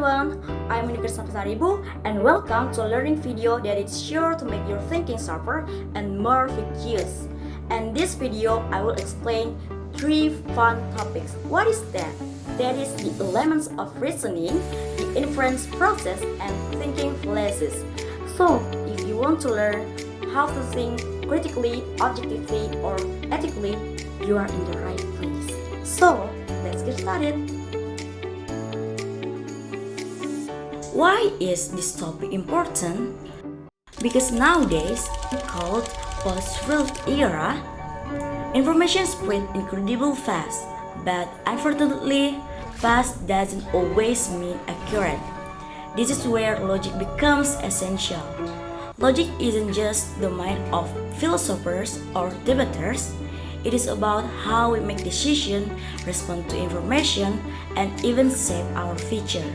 everyone, I'm Unikersa Pasaribu and welcome to a learning video that is sure to make your thinking sharper and more focused. And this video I will explain 3 fun topics. What is that? That is the elements of reasoning, the inference process, and thinking phases. So, if you want to learn how to think critically, objectively, or ethically, you are in the right place. So, let's get started. Why is this topic important? Because nowadays, called post-truth era, information spread incredibly fast, but unfortunately, fast doesn't always mean accurate. This is where logic becomes essential. Logic isn't just the mind of philosophers or debaters. It is about how we make decisions, respond to information, and even shape our future.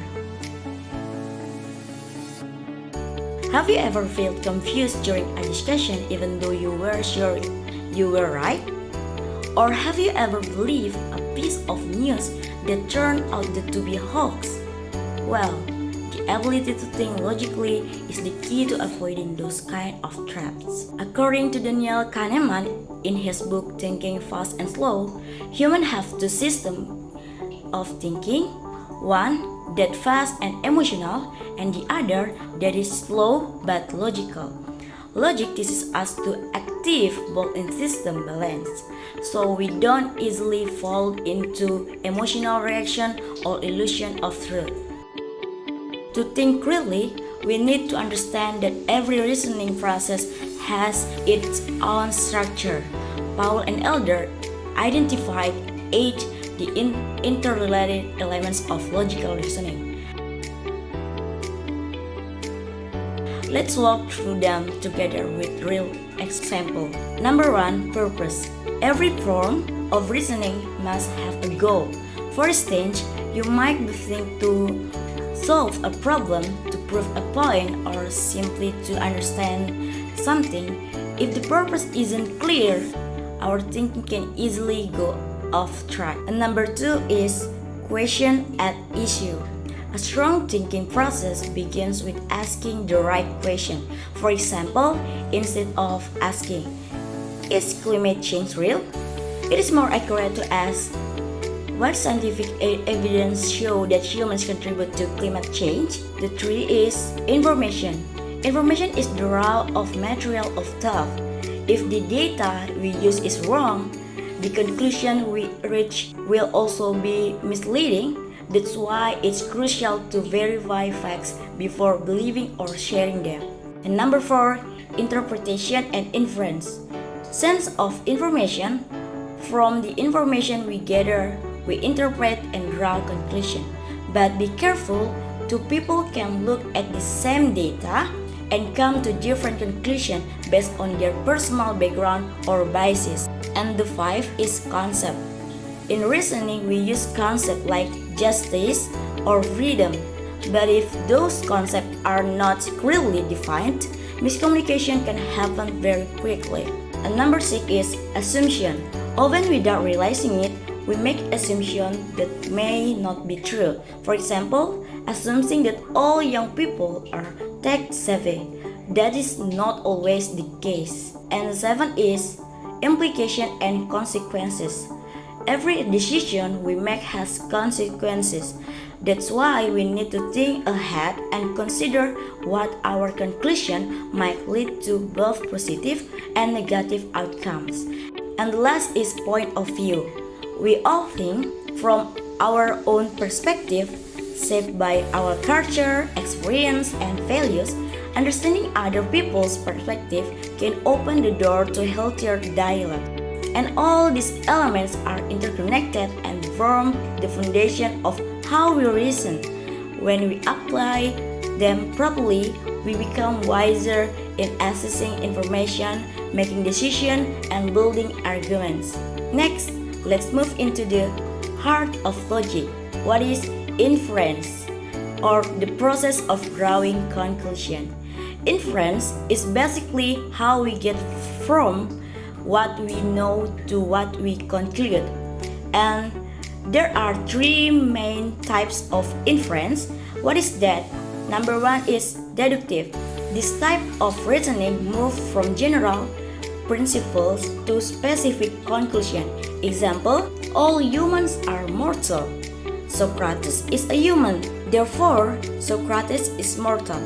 Have you ever felt confused during a discussion even though you were sure you were right? Or have you ever believed a piece of news that turned out to be a hoax? Well, the ability to think logically is the key to avoiding those kind of traps. According to Daniel Kahneman in his book Thinking Fast and Slow, humans have two systems of thinking. One that fast and emotional, and the other that is slow but logical. Logic teaches us to active both in system balance, so we don't easily fall into emotional reaction or illusion of truth. To think clearly, we need to understand that every reasoning process has its own structure. Powell and Elder identified 8 the interrelated elements of logical reasoning. Let's walk through them together with real example. Number 1, purpose. Every form of reasoning must have a goal. For instance, you might be thinking to solve a problem, to prove a point, or simply to understand something. If the purpose isn't clear, our thinking can easily go off track. And number 2 is question at issue. A strong thinking process begins with asking the right question. For example, instead of asking, is climate change real? It is more accurate to ask, what scientific evidence show that humans contribute to climate change? The 3 is information. Information is the raw of material of thought. If the data we use is wrong, the conclusion we reach will also be misleading. That's why it's crucial to verify facts before believing or sharing them. And number 4, interpretation and inference. Sense of information. From the information we gather, we interpret and draw conclusion. But be careful, two people can look at the same data and come to different conclusions based on their personal background or biases. And the 5 is concept. In reasoning, we use concepts like justice or freedom. But if those concepts are not clearly defined, miscommunication can happen very quickly. And number 6 is assumption. Often without realizing it, we make assumptions that may not be true. For example, assuming that all young people are tech savvy. That is not always the case. And 7 is implication and consequences. Every decision we make has consequences. That's why we need to think ahead and consider what our conclusion might lead to both positive and negative outcomes. And the last is point of view. We all think from our own perspective, shaped by our culture, experience, and values. Understanding other people's perspective can open the door to healthier dialogue. And all these elements are interconnected and form the foundation of how we reason. When we apply them properly, we become wiser in accessing information, making decisions, and building arguments. Next, let's move into the heart of logic. What is inference, or the process of drawing conclusion? Inference is basically how we get from what we know to what we conclude. And there are 3 main types of inference. What is that? Number one is deductive. This type of reasoning moves from general principles to specific conclusion. Example, all humans are mortal. Socrates is a human, therefore Socrates is mortal.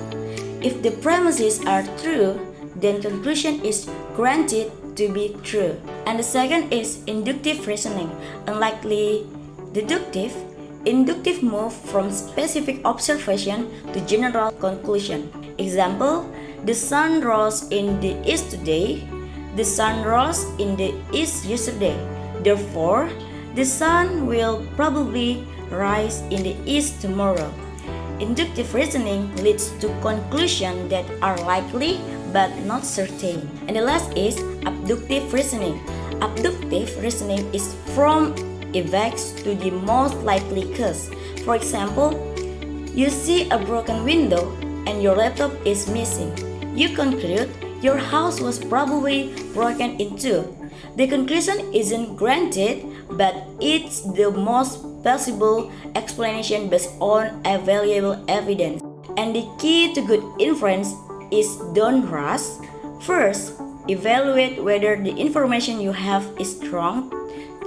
If the premises are true, then conclusion is granted to be true. And the second is inductive reasoning. Unlikely deductive, inductive move from specific observation to general conclusion. Example, the sun rose in the east today. The sun rose in the east yesterday. Therefore, the sun will probably rise in the east tomorrow. Inductive reasoning leads to conclusions that are likely but not certain. And the last is abductive reasoning. Abductive reasoning is from events to the most likely cause. For example, you see a broken window and your laptop is missing. You conclude your house was probably broken into. The conclusion isn't granted, but it's the most plausible explanation based on available evidence. And the key to good inference is don't rush. First, evaluate whether the information you have is strong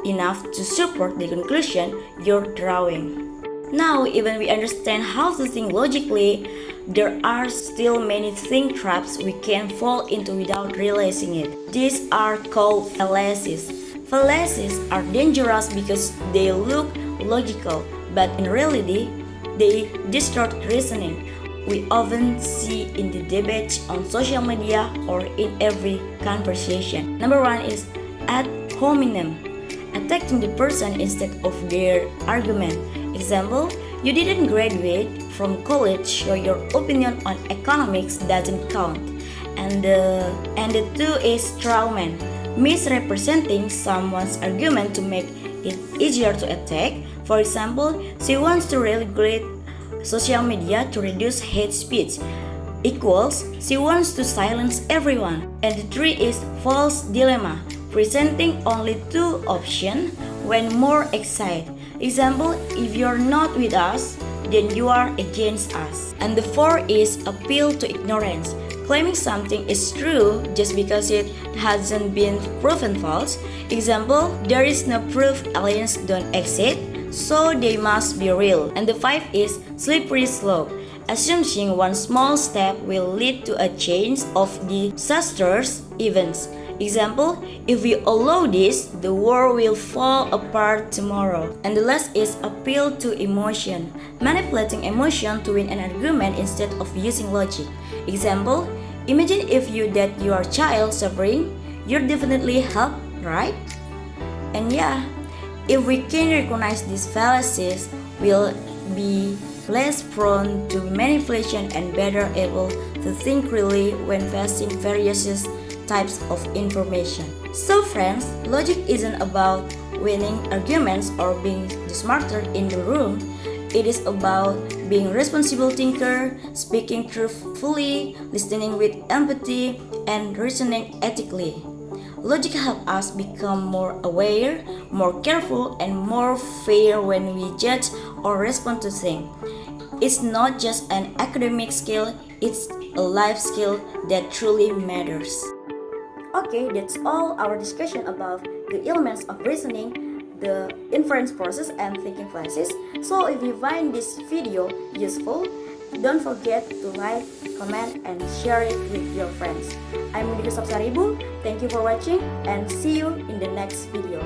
enough to support the conclusion you're drawing. Now, even we understand how to think logically, there are still many think traps we can fall into without realizing it. These are called fallacies. Fallacies are dangerous because they look logical, but in reality, they distort reasoning. We often see in the debates on social media or in every conversation. Number one is ad hominem, attacking the person instead of their argument. Example, you didn't graduate from college, so your opinion on economics doesn't count. And the two is strawman, misrepresenting someone's argument to make it easier to attack. For example, she wants to regulate social media to reduce hate speech. Equals, she wants to silence everyone. And the three is false dilemma, presenting only two options when more excited. Example, if you're not with us, then you are against us. And the four is appeal to ignorance, claiming something is true just because it hasn't been proven false. Example, there is no proof aliens don't exist, so they must be real. And the five is slippery slope, assuming one small step will lead to a chain of disastrous events. Example, if we allow this, the world will fall apart tomorrow. And the last is appeal to emotion, manipulating emotion to win an argument instead of using logic. Example, imagine if you that your child suffering, you're definitely help, right? And yeah, if we can recognize these fallacies, we'll be less prone to manipulation and better able to think clearly when facing various types of information. So friends, logic isn't about winning arguments or being the smarter in the room. It is about being a responsible thinker, speaking truthfully, listening with empathy, and reasoning ethically. Logic helps us become more aware, more careful, and more fair when we judge or respond to things. It's not just an academic skill, it's a life skill that truly matters. Okay, that's all our discussion about the elements of reasoning, the inference process, and thinking classes. So if you find this video useful, don't forget to like, comment, and share it with your friends. I'm Mudika Sapsaribu. Thank you for watching and see you in the next video.